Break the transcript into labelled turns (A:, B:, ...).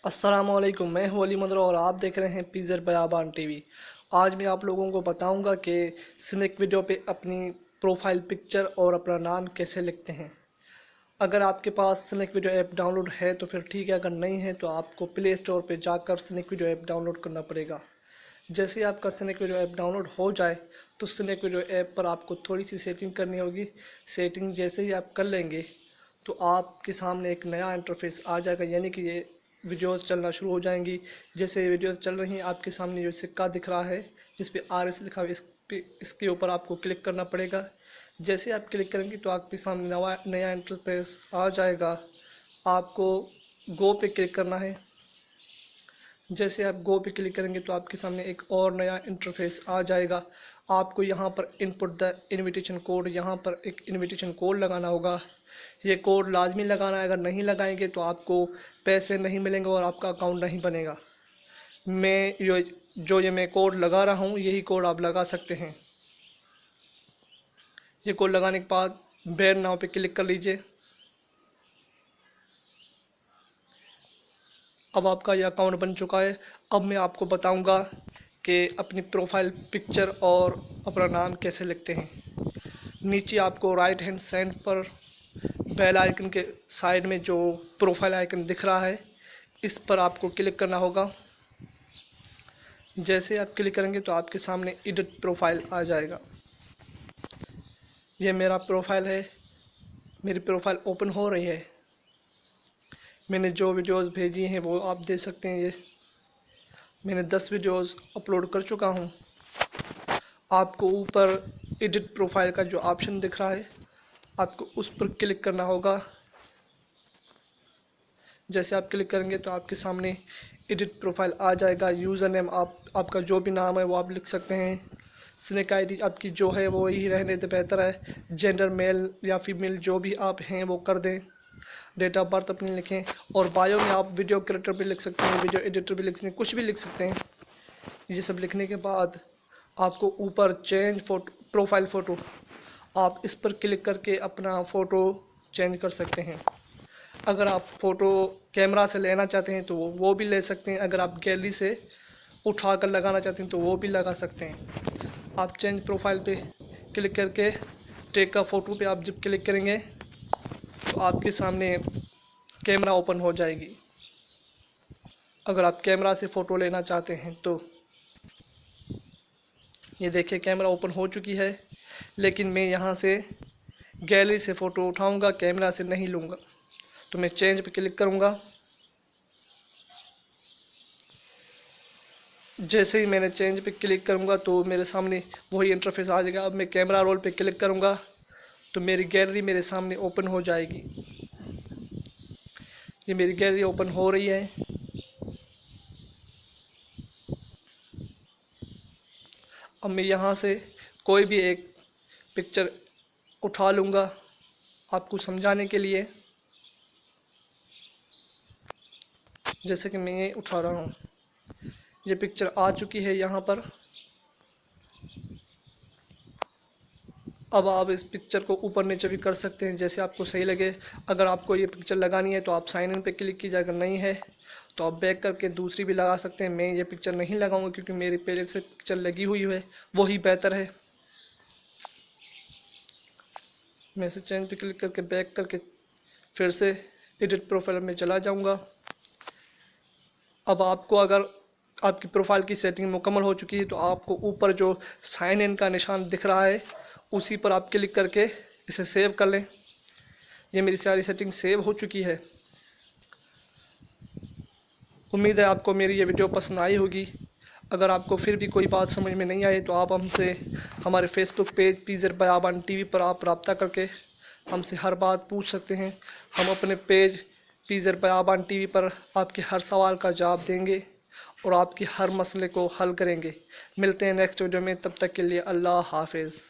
A: अस्सलामुअलैकुम, मैं हूं अली मदर और आप देख रहे हैं पीज़र बयाबान टीवी। आज मैं आप लोगों को बताऊंगा कि स्नैक वीडियो पे अपनी प्रोफाइल पिक्चर और अपना नाम कैसे लिखते हैं। अगर आपके पास स्नैक वीडियो ऐप डाउनलोड है तो फिर ठीक है, अगर नहीं है तो आपको प्ले स्टोर पे जाकर स्नैक वीडियो ऐप डाउनलोड करना पड़ेगा। जैसे ही आपका स्नैक वीडियो ऐप डाउनलोड हो जाए तो स्नैक वीडियो ऐप पर आपको थोड़ी सी सेटिंग करनी होगी। सेटिंग जैसे ही आप कर लेंगे तो आपके सामने एक नया इंटरफेस आ जाएगा, यानी कि ये वीडियोस चलना शुरू हो जाएंगी। जैसे वीडियोस चल रही हैं आपके सामने जो सिक्का दिख रहा है जिस पे RS लिखा हुआ है, इसके ऊपर आपको क्लिक करना पड़ेगा। जैसे आप क्लिक करेंगे तो आपके सामने नया इंटरफेस आ जाएगा। आपको गो पे क्लिक करना है। जैसे आप गो पे क्लिक करेंगे तो आपके सामने एक और नया इंटरफेस आ जाएगा। आपको यहाँ पर इनपुट द इनविटेशन कोड, यहाँ पर एक इनविटेशन कोड लगाना होगा। ये कोड लाजमी लगाना है, अगर नहीं लगाएंगे तो आपको पैसे नहीं मिलेंगे और आपका अकाउंट नहीं बनेगा। मैं कोड लगा रहा हूँ, यही कोड आप लगा सकते हैं। ये कोड लगाने के बाद बेयर नाउ पे क्लिक कर लीजिए। अब आपका यह अकाउंट बन चुका है। अब मैं आपको बताऊंगा कि अपनी प्रोफाइल पिक्चर और अपना नाम कैसे लिखते हैं। नीचे आपको राइट हैंड साइड पर बेल आइकन के साइड में जो प्रोफाइल आइकन दिख रहा है, इस पर आपको क्लिक करना होगा। जैसे आप क्लिक करेंगे तो आपके सामने एडिट प्रोफाइल आ जाएगा। ये मेरा प्रोफाइल है, मेरी प्रोफाइल ओपन हो रही है। मैंने जो वीडियोस भेजी हैं वो आप देख सकते हैं। ये मैंने 10 वीडियोस अपलोड कर चुका हूँ। आपको ऊपर एडिट प्रोफाइल का जो ऑप्शन दिख रहा है, आपको उस पर क्लिक करना होगा। जैसे आप क्लिक करेंगे तो आपके सामने एडिट प्रोफाइल आ जाएगा। यूज़र नेम आपका जो भी नाम है वो आप लिख सकते हैं। स्नैक आईडी आपकी जो है वो वही रहने तो बेहतर है। जेंडर मेल या फीमेल जो भी आप हैं वो कर दें। डेट ऑफ बर्थ अपनी लिखें और बायो में आप वीडियो क्रिएटर भी लिख सकते हैं, वीडियो एडिटर भी लिख सकते हैं, कुछ भी लिख सकते हैं। ये सब लिखने के बाद आपको ऊपर चेंज प्रोफाइल फ़ोटो, आप इस पर क्लिक करके अपना फ़ोटो चेंज कर सकते हैं। अगर आप फ़ोटो कैमरा से लेना चाहते हैं तो वो भी ले सकते हैं। अगर आप गैलरी से उठा कर लगाना चाहते हैं तो वो भी लगा सकते हैं। आप चेंज प्रोफाइल पे क्लिक करके टेक का फ़ोटो पे आप जब क्लिक करेंगे तो आपके सामने कैमरा ओपन हो जाएगी। अगर आप कैमरा से फ़ोटो लेना चाहते हैं तो ये देखिए कैमरा ओपन हो चुकी है, लेकिन मैं यहाँ से गैलरी से फ़ोटो उठाऊंगा, कैमरा से नहीं लूँगा। तो मैं चेंज पे क्लिक करूँगा। जैसे ही मैंने चेंज पे क्लिक करूँगा तो मेरे सामने वही इंटरफेस आ जाएगा। अब मैं कैमरा रोल पे क्लिक करूँगा तो मेरी गैलरी मेरे सामने ओपन हो जाएगी। ये मेरी गैलरी ओपन हो रही है। अब मैं यहाँ से कोई भी एक पिक्चर उठा लूँगा आपको समझाने के लिए। जैसे कि मैं ये उठा रहा हूँ, ये पिक्चर आ चुकी है यहाँ पर। अब आप इस पिक्चर को ऊपर नीचे भी कर सकते हैं जैसे आपको सही लगे। अगर आपको ये पिक्चर लगानी है तो आप साइन इन पे क्लिक कीजिए, अगर नहीं है तो आप बैक करके दूसरी भी लगा सकते हैं। मैं ये पिक्चर नहीं लगाऊंगा क्योंकि मेरी पहले से पिक्चर लगी हुई है, वही बेहतर है। मैं इसे चेंज पे क्लिक करके बैक करके फिर से एडिट प्रोफाइल में चला जाऊंगा। अब आपको अगर आपकी प्रोफाइल की सेटिंग मुकम्मल हो चुकी है तो आपको ऊपर जो साइन इन का निशान दिख रहा है उसी पर आप क्लिक करके इसे सेव कर लें। ये मेरी सारी सेटिंग सेव हो चुकी है। उम्मीद है आपको मेरी ये वीडियो पसंद आई होगी। अगर आपको फिर भी कोई बात समझ में नहीं आए तो आप हमसे हमारे फेसबुक पेज पीज़र बयाबान टीवी पर आप रब्ता करके हमसे हर बात पूछ सकते हैं। हम अपने पेज पीज़र बयाबान टीवी पर आपके हर सवाल का जवाब देंगे और आपके हर मसले को हल करेंगे। मिलते हैं नेक्स्ट वीडियो में, तब तक के लिए अल्लाह हाफिज़।